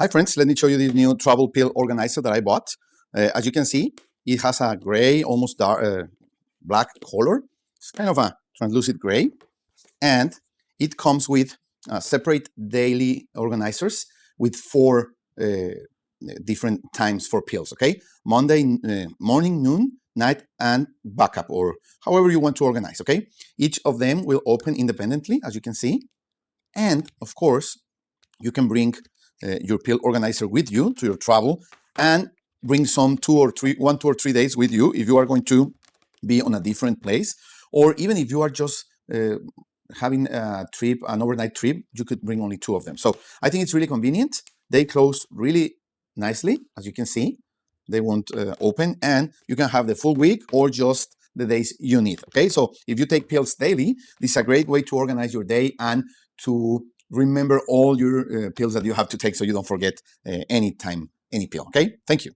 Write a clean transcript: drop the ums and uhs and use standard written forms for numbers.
Hi friends, let me show you this new travel pill organizer that I bought. As you can see, it has a gray, almost dark, black color. It's kind of a translucent gray. And it comes with separate daily organizers with 4 different times for pills, okay? Monday, morning, noon, night, and backup, or however you want to organize, okay? Each of them will open independently, as you can see. And of course, you can bring your pill organizer with you to your travel and bring some 1, 2, or 3 days with you if you are going to be on a different place, or even if you are just having a trip, an overnight trip, you could bring only 2 of them. So I think it's really convenient. They close really nicely, as you can see. They won't open, and you can have the full week or just the days you need. Okay, so if you take pills daily, this is a great way to organize your day and to remember all your pills that you have to take so you don't forget any pill. Okay, thank you.